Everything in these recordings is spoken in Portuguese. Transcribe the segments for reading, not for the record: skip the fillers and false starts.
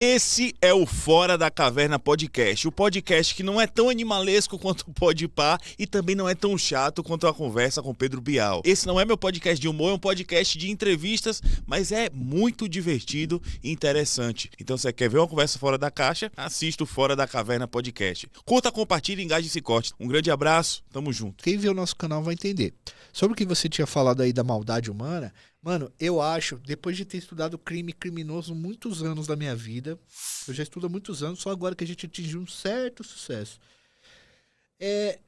Esse é o Fora da Caverna Podcast, o podcast que não é tão animalesco quanto o Podpah e também não é tão chato quanto a conversa com Pedro Bial. Esse não é meu podcast de humor, é um podcast de entrevistas, mas é muito divertido e interessante. Então, se você quer ver uma conversa fora da caixa, assista o Fora da Caverna Podcast. Curta, compartilhe, engaje e se corte. Um grande abraço, tamo junto. Quem vê o nosso canal vai entender. Sobre o que você tinha falado aí da maldade humana, mano, eu acho, depois de ter estudado crime criminoso muitos anos da minha vida, eu já estudo há muitos anos, só agora que a gente atingiu um certo sucesso. É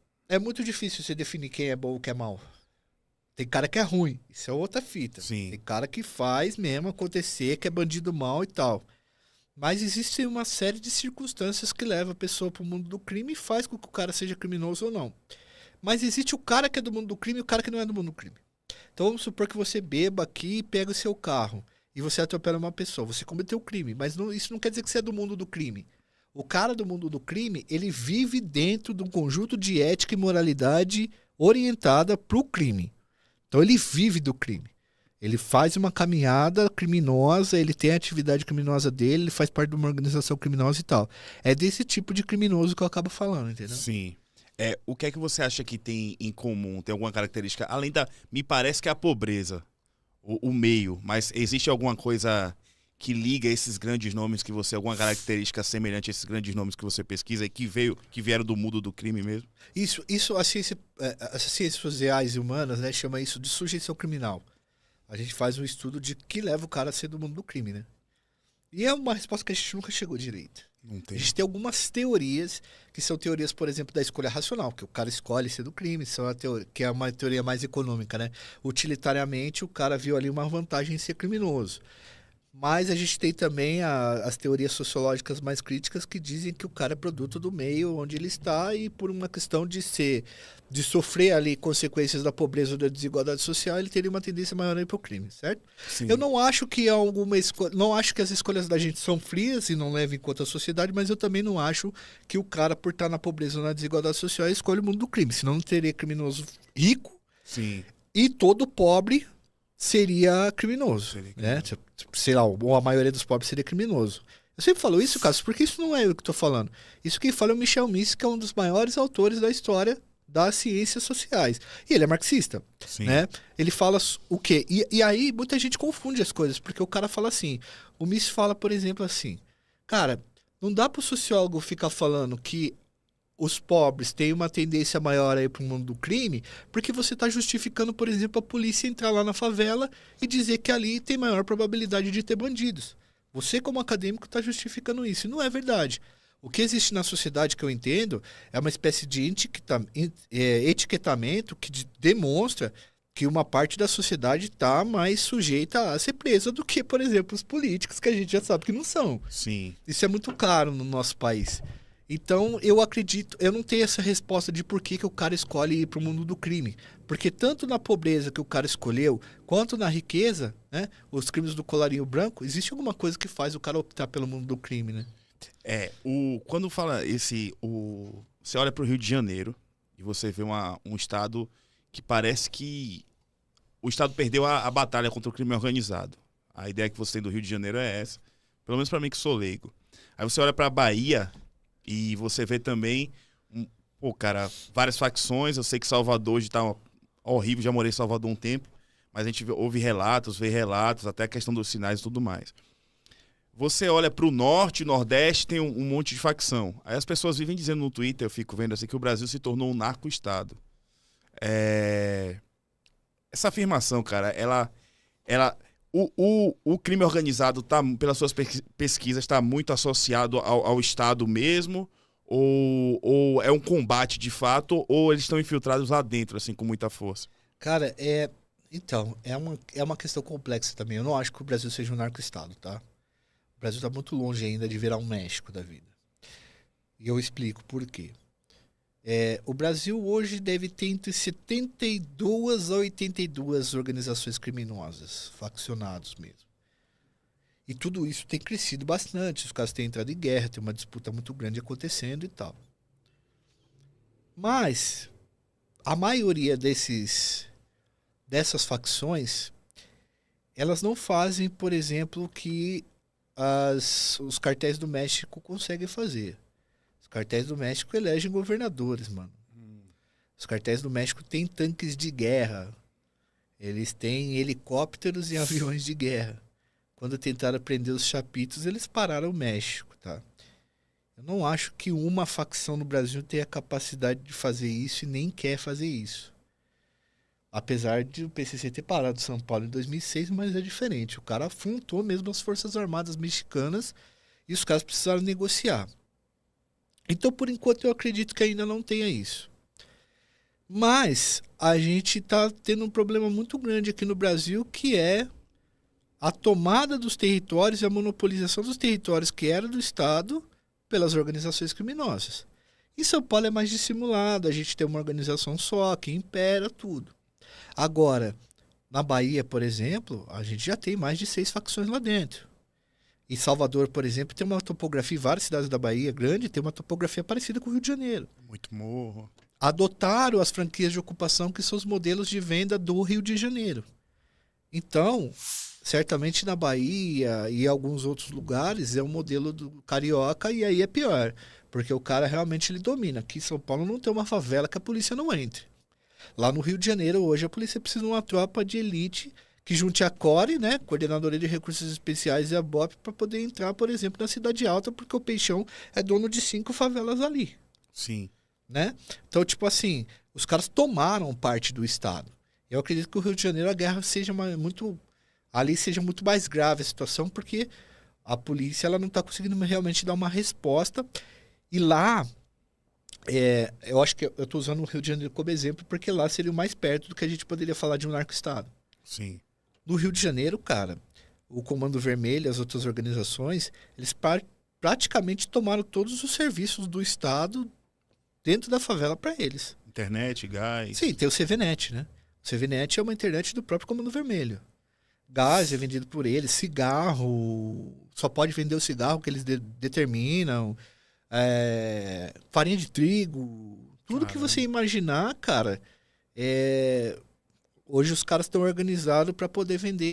muito difícil você definir quem é bom ou quem é mal. Tem cara que é ruim, isso é outra fita. Sim. Tem cara que faz mesmo acontecer, que é bandido mal e tal. Mas existe uma série de circunstâncias que levam a pessoa para o mundo do crime e faz com que o cara seja criminoso ou não. Mas existe o cara que é do mundo do crime e o cara que não é do mundo do crime. Então vamos supor que você beba aqui e pega o seu carro e você atropela uma pessoa. Você cometeu crime, mas isso não quer dizer que você é do mundo do crime. O cara do mundo do crime, ele vive dentro de um conjunto de ética e moralidade orientada para o crime. Então ele vive do crime. Ele faz uma caminhada criminosa, ele tem a atividade criminosa dele, ele faz parte de uma organização criminosa e tal. É desse tipo de criminoso que eu acabo falando, entendeu? Sim. O que é que você acha que tem em comum? Tem alguma característica? Além da... Me parece que é a pobreza, o meio, mas existe alguma coisa que liga esses grandes nomes que você... Alguma característica semelhante a esses grandes nomes que você pesquisa e que vieram do mundo do crime mesmo? Isso as ciências sociais e humanas, né, chama isso de sujeição criminal. A gente faz um estudo de que leva o cara a ser do mundo do crime, né? E é uma resposta que a gente nunca chegou direito. Não tem. A gente tem algumas teorias, que são teorias, por exemplo, da escolha racional, que o cara escolhe ser do crime, que é uma teoria mais econômica, né? Utilitariamente, o cara viu ali uma vantagem em ser criminoso. Mas a gente tem também as teorias sociológicas mais críticas que dizem que o cara é produto do meio onde ele está e por uma questão de sofrer ali consequências da pobreza ou da desigualdade social, ele teria uma tendência maior a ir para o crime, certo? Sim. Eu não acho que alguma escolha, não acho que as escolhas da gente são frias e não levam em conta a sociedade, mas eu também não acho que o cara, por estar na pobreza ou na desigualdade social, escolhe o mundo do crime, senão não teria criminoso rico. Sim. E todo pobre seria criminoso, né? Sei lá, ou a maioria dos pobres seria criminoso. Eu sempre falo isso, Cássio, porque isso não é eu que estou falando. Isso quem fala é o Michel Mises, que é um dos maiores autores da história das ciências sociais. E ele é marxista, Sim. né? Ele fala o quê? E aí muita gente confunde as coisas, porque o cara fala assim, o Mises fala, por exemplo, assim, cara, não dá para o sociólogo ficar falando que os pobres têm uma tendência maior aí para o mundo do crime, porque você está justificando, por exemplo, a polícia entrar lá na favela e dizer que ali tem maior probabilidade de ter bandidos. Você, como acadêmico, está justificando isso. E não é verdade. O que existe na sociedade, que eu entendo, é uma espécie de etiquetamento que demonstra que uma parte da sociedade está mais sujeita a ser presa do que, por exemplo, os políticos, que a gente já sabe que não são. Sim. Isso é muito claro no nosso país. Então, eu acredito, eu não tenho essa resposta de por que o cara escolhe ir para o mundo do crime. Porque tanto na pobreza que o cara escolheu, quanto na riqueza, né, os crimes do colarinho branco, existe alguma coisa que faz o cara optar pelo mundo do crime, né? Quando fala você olha para o Rio de Janeiro e você vê um estado que parece que o estado perdeu a batalha contra o crime organizado. A ideia que você tem do Rio de Janeiro é essa, pelo menos para mim que sou leigo. Aí você olha para a Bahia e você vê também, várias facções. Eu sei que Salvador hoje tá horrível, já morei em Salvador um tempo, mas a gente vê relatos, até a questão dos sinais e tudo mais. Você olha para o norte e nordeste, tem um monte de facção. Aí as pessoas vivem dizendo no Twitter, eu fico vendo assim, que o Brasil se tornou um narco-estado. Essa afirmação, cara, o crime organizado, pelas suas pesquisas, está muito associado ao Estado mesmo? Ou é um combate de fato? Ou eles estão infiltrados lá dentro, assim, com muita força? Cara, então, é uma questão complexa também. Eu não acho que o Brasil seja um narco-estado, tá? O Brasil está muito longe ainda de virar um México da vida. E eu explico por quê. O Brasil hoje deve ter entre 72 a 82 organizações criminosas, faccionados mesmo. E tudo isso tem crescido bastante. Os caras têm entrado em guerra, tem uma disputa muito grande acontecendo e tal. Mas a maioria dessas facções, elas não fazem, por exemplo, o que os cartéis do México conseguem fazer. Os cartéis do México elegem governadores, mano. Os cartéis do México têm tanques de guerra. Eles têm helicópteros e aviões de guerra. Quando tentaram prender os chapitos, eles pararam o México, tá? Eu não acho que uma facção no Brasil tenha a capacidade de fazer isso e nem quer fazer isso. Apesar de o PCC ter parado São Paulo em 2006, mas é diferente. O cara afrontou mesmo as Forças Armadas mexicanas e os caras precisaram negociar. Então, por enquanto, eu acredito que ainda não tenha isso. Mas a gente está tendo um problema muito grande aqui no Brasil, que é a tomada dos territórios e a monopolização dos territórios que era do Estado pelas organizações criminosas. Em São Paulo é mais dissimulado, a gente tem uma organização só, que impera tudo. Agora, na Bahia, por exemplo, a gente já tem mais de 6 facções lá dentro. Em Salvador, por exemplo, tem uma topografia, várias cidades da Bahia grande, tem uma topografia parecida com o Rio de Janeiro. Muito morro. Adotaram as franquias de ocupação, que são os modelos de venda do Rio de Janeiro. Então, certamente na Bahia e alguns outros lugares é um modelo do carioca, e aí é pior, porque o cara realmente ele domina. Aqui em São Paulo não tem uma favela que a polícia não entre. Lá no Rio de Janeiro, hoje, a polícia precisa de uma tropa de elite que junte a CORE, né, Coordenadoria de Recursos Especiais, e a BOP, para poder entrar, por exemplo, na Cidade Alta, porque o Peixão é dono de 5 favelas ali. Sim. Né? Então, tipo assim, os caras tomaram parte do Estado. Eu acredito que o Rio de Janeiro, a guerra seja muito mais grave a situação, porque a polícia ela não está conseguindo realmente dar uma resposta. E lá, eu acho que eu estou usando o Rio de Janeiro como exemplo, porque lá seria o mais perto do que a gente poderia falar de um narco-estado. Sim. No Rio de Janeiro, cara, o Comando Vermelho e as outras organizações, eles praticamente tomaram todos os serviços do Estado dentro da favela para eles. Internet, gás. Sim, tem o CVNet, né? O CVNet é uma internet do próprio Comando Vermelho. Gás é vendido por eles, cigarro, só pode vender o cigarro que eles determinam, farinha de trigo, tudo que você imaginar, cara. Hoje os caras estão organizados para poder vender